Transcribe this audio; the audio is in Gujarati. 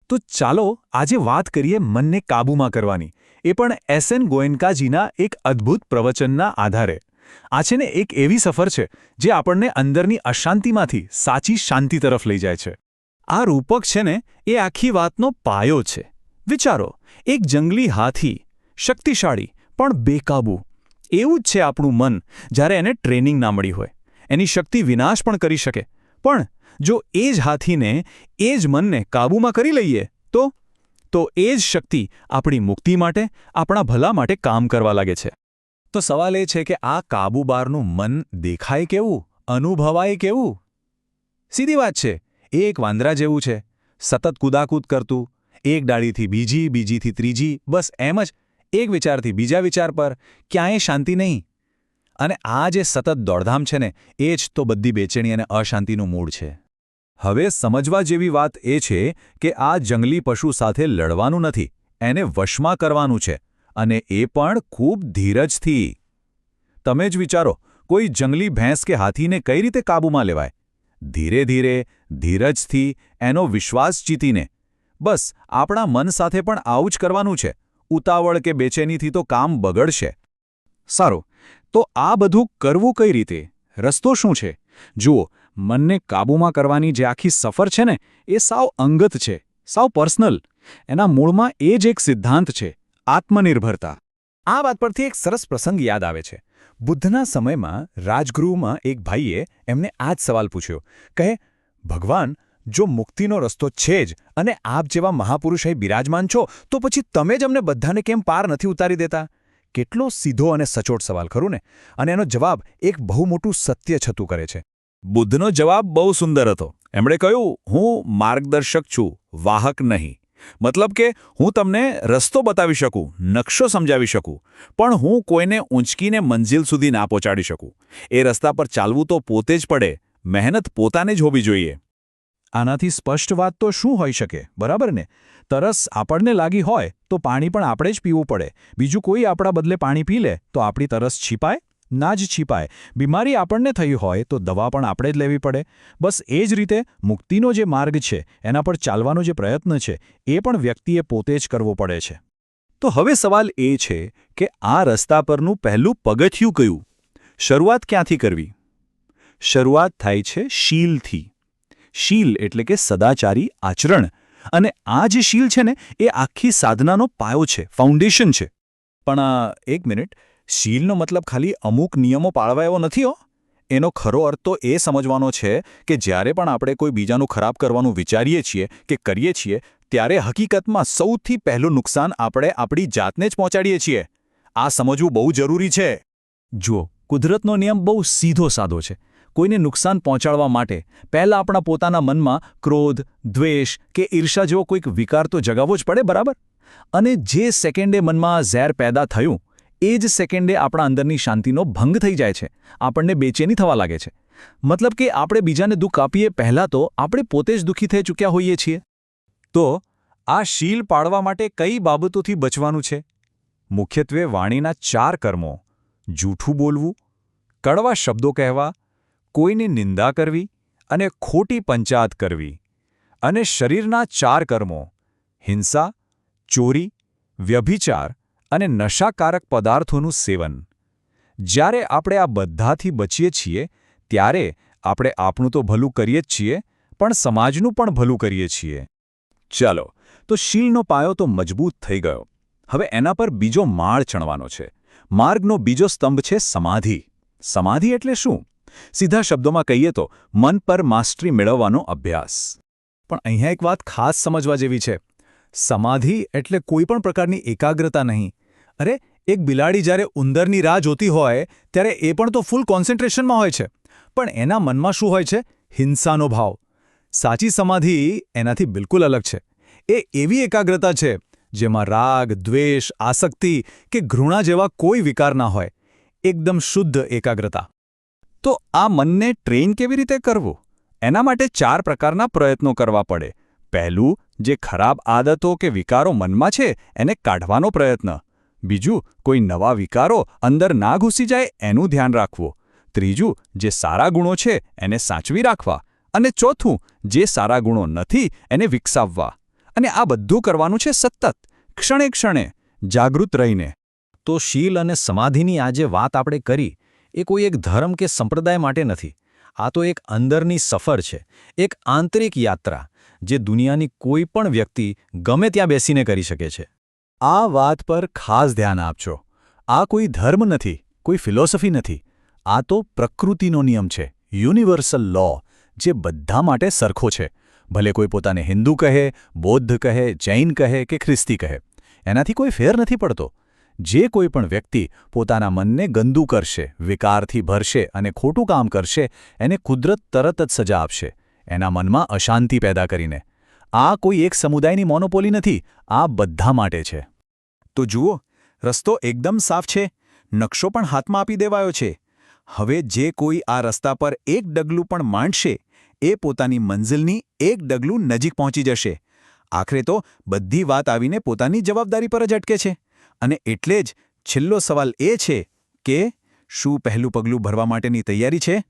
તો ચાલો આજે વાત કરીએ મનને કાબૂમાં કરવાની, એ પણ એસએન ગોયન્કાજીના એક અદ્ભુત પ્રવચનના આધારે. આ છે ને એક એવી સફર છે જે આપણને અંદરની અશાંતિમાંથી સાચી શાંતિ તરફ લઈ જાય છે. આ રૂપક છે ને એ આખી વાતનો પાયો છે. વિચારો, એક જંગલી હાથી, શક્તિશાળી પણ બેકાબૂ. એવું જ છે આપણું મન જ્યારે એને ટ્રેનિંગ ના મળી હોય. એની શક્તિ વિનાશ પણ કરી શકે, પણ જો એ જ હાથીને, એ જ મનને કાબૂમાં કરી લઈએ તો એ જ શક્તિ આપણી મુક્તિ માટે, આપણા ભલા માટે કામ કરવા લાગે છે. તો સવાલ એ છે કે આ કાબૂબારનું મન દેખાય કેવું, અનુભવાય કેવું? સીધી વાત છે, એ એક વાંદરા જેવું છે, સતત કૂદાકૂદ કરતું, એક ડાળીથી બીજી, બીજીથી ત્રીજી, બસ એમ જ, એક વિચારથી બીજા વિચાર પર, ક્યાંય શાંતિ નહીં. અને આ જે સતત દોડધામ છે ને, એ જ તો બધી બેચેણી અને અશાંતિનું મૂળ છે. હવે સમજવા જેવી વાત એ છે કે આ જંગલી પશુ સાથે લડવાનું નથી, એને વશમાં કરવાનું છે, અને એ પણ ખૂબ ધીરજથી. તમે જ વિચારો, કોઈ જંગલી ભેંસ કે હાથીને કઈ રીતે કાબૂમાં લેવાય? ધીરે ધીરે, ધીરજથી, એનો વિશ્વાસ જીતીને. બસ આપણા મન સાથે પણ આવું જ કરવાનું છે. ઉતાવળ કે બેચેનીથી તો કામ બગડશે. સારું, તો આ બધું કરવું કઈ રીતે? રસ્તો શું છે? જુઓ, મનને કાબૂમાં કરવાની જે આખી સફર છે ને, એ સાવ અંગત છે, સાવ પર્સનલ. એના મૂળમાં એ જ એક સિદ્ધાંત છે, આત્મનિર્ભરતા. આ વાત પરથી એક સરસ પ્રસંગ યાદ આવે છે. બુદ્ધના સમયમાં રાજગૃહમાં એક ભાઈએ એમને આ જ સવાલ પૂછ્યો. કહે, ભગવાન, જો મુક્તિનો રસ્તો છે જ અને આપ જેવા મહાપુરુષ અહીં બિરાજમાન છો, તો પછી તમે જ અમને બધાને કેમ પાર નથી ઉતારી દેતા? કેટલો સીધો અને સચોટ સવાલ, ખરું ને? અને એનો જવાબ એક બહુ મોટું સત્ય છતું કરે છે. બુદ્ધનો જવાબ બહુ સુંદર હતો. એમણે કહ્યું, હું માર્ગદર્શક છું, વાહક નહીં. મતલબ કે હું તમને રસ્તો બતાવી શકું, નકશો સમજાવી શકું, પણ હું કોઈને ઊંચકીને મંજિલ સુધી ના પહોંચાડી શકું. એ રસ્તા પર ચાલવું તો પોતે જ પડે, મહેનત પોતાને જ હોવી જોઈએ. આનાથી સ્પષ્ટ વાત તો શું હોઈ શકે, બરાબર ને? તરસ આપણને લાગી હોય તો પાણી પણ આપણે જ પીવું પડે. બીજું કોઈ આપણા બદલે પાણી પી લે તો આપણી તરસ છીપાય? ના જ છીપાય. બીમારી આપણને થઈ હોય તો દવા પણ આપણે જ લેવી પડે. બસ એ જ રીતે મુક્તિનો જે માર્ગ છે, એના પર ચાલવાનો જે પ્રયત્ન છે, એ પણ વ્યક્તિએ પોતે જ કરવો પડે છે. તો હવે સવાલ એ છે કે આ રસ્તા પરનું પહેલું પગથિયું કયું? શરૂઆત ક્યાંથી કરવી? શરૂઆત થાય છે શીલથી. શીલ એટલે કે સદાચારી આચરણ. અને આ જે શીલ છે ને, એ આખી સાધનાનો પાયો છે, ફાઉન્ડેશન છે. પણ એક મિનિટ, શીલનો મતલબ ખાલી અમુક નિયમો પાળવા એવો નથી હો. એનો ખરો અર્થ તો એ સમજવાનો છે કે જ્યારે પણ આપણે કોઈ બીજાનું ખરાબ કરવાનું વિચારીએ છીએ કે કરીએ છીએ, ત્યારે હકીકતમાં સૌથી પહેલું નુકસાન આપણે આપણી જાતને જ પહોંચાડીએ છીએ. આ સમજવું બહુ જરૂરી છે. જુઓ, કુદરતનો નિયમ બહુ સીધો સાદો છે. કોઈને નુકસાન પહોંચાડવા માટે પહેલાં આપણા પોતાના મનમાં ક્રોધ, દ્વેષ કે ઈર્ષા જેવો કોઈક વિકાર તો જગાવવો જ પડે, બરાબર? અને જે સેકન્ડે મનમાં ઝેર પેદા થયું, એ જ સેકન્ડે આપણા અંદરની શાંતિનો ભંગ થઈ જાય છે. આપણને બેચેની થવા લાગે છે. મતલબ કે આપણે બીજાને દુઃખ આપીએ પહેલાં તો આપણે પોતે જ દુઃખી થઈ ચૂક્યા હોઈએ છીએ. તો આ શીલ પાળવા માટે કઈ બાબતોથી બચવાનું છે? મુખ્યત્વે વાણીના 4 કર્મો: જૂઠું બોલવું, કડવા શબ્દો કહેવા, કોઈની નિંદા કરવી અને ખોટી પંચાત કરવી. અને શરીરના 4 કર્મો: હિંસા, ચોરી, વ્યભિચાર અને નશાકારક પદાર્થોનું સેવન. જ્યારે આપણે આ બધાથી બચીએ છીએ, ત્યારે આપણે આપણું તો ભલું કરીએ જ છીએ, પણ સમાજનું પણ ભલું કરીએ છીએ. ચાલો, તો શીલનો પાયો તો મજબૂત થઈ ગયો. હવે એના પર બીજો માળ ચણવાનો છે. માર્ગનો બીજો સ્તંભ છે સમાધિ. સમાધિ એટલે શું? સીધા શબ્દોમાં કહીએ તો મન પર માસ્ટરી મેળવવાનો અભ્યાસ. પણ અહીંયા એક વાત ખાસ સમજવા જેવી છે. સમાધિ એટલે કોઈ પણ પ્રકારની એકાગ્રતા નહીં. અરે, એક બિલાડી જ્યારે ઉંદરની રાહ જોતી હોય ત્યારે એ પણ તો ફૂલ કોન્સન્ટ્રેશનમાં હોય છે. પણ એના મનમાં શું હોય છે? હિંસાનો ભાવ. સાચી સમાધિ એનાથી બિલકુલ અલગ છે. એ એવી એકાગ્રતા છે જેમાં રાગ, દ્વેષ, આસક્તિ કે ઘૃણા જેવા કોઈ વિકાર ના હોય. એકદમ શુદ્ધ એકાગ્રતા. તો આ મનને ટ્રેન કેવી રીતે કરવું? એના માટે 4 પ્રકારના પ્રયત્નો કરવા પડે. પહેલું, જે ખરાબ આદતો કે વિકારો મનમાં છે એને કાઢવાનો પ્રયત્ન. બીજું, કોઈ નવા વિકારો અંદર ના ઘૂસી જાય એનું ધ્યાન રાખવું. ત્રીજું, જે સારા ગુણો છે એને સાચવી રાખવા. અને ચોથું, જે સારા ગુણો નથી એને વિકસાવવા. અને આ બધું કરવાનું છે સતત, ક્ષણે ક્ષણે, જાગૃત રહીને. તો શીલ અને સમાધિની આ જે વાત આપણે કરી એ કોઈ એક ધર્મ કે સંપ્રદાય માટે નથી. આ તો એક અંદરની સફર છે, એક આંતરિક યાત્રા જે દુનિયાની કોઈ પણ વ્યક્તિ ગમે ત્યાં બેસીને કરી શકે છે. આ વાત પર ખાસ ધ્યાન આપજો. આ કોઈ ધર્મ નથી, કોઈ ફિલોસોફી નથી. આ તો પ્રકૃતિનો નિયમ છે, યુનિવર્સલ લો, જે બધા માટે સરખો છે. ભલે કોઈ પોતાને હિન્દુ કહે, બૌદ્ધ કહે, જૈન કહે કે ખ્રિસ્તી કહે, એનાથી કોઈ ફેર નથી પડતો. જે કોઈ પણ વ્યક્તિ પોતાના મનને ગંદુ કરશે, વિકારથી ભરશે અને ખોટું કામ કરશે, એને કુદરત તરત જ સજા આપશે, એના મનમાં અશાંતિ પેદા કરીને. આ કોઈ એક સમુદાયની મોનોપોલી નથી, આ બધા માટે છે. તો જુઓ, રસ્તો એકદમ સાફ છે, નકશો પણ હાથમાં આપી દેવાયો છે. હવે જે કોઈ આ રસ્તા પર એક ડગલું પણ માંડશે, એ પોતાની મંઝિલની એક ડગલું નજીક પહોંચી જશે. આખરે તો બધી વાત આવીને પોતાની જવાબદારી પર જ અટકે છે. અને એટલે જ છેલ્લો સવાલ એ છે કે શું પહેલું પગલું ભરવા માટેની તૈયારી છે?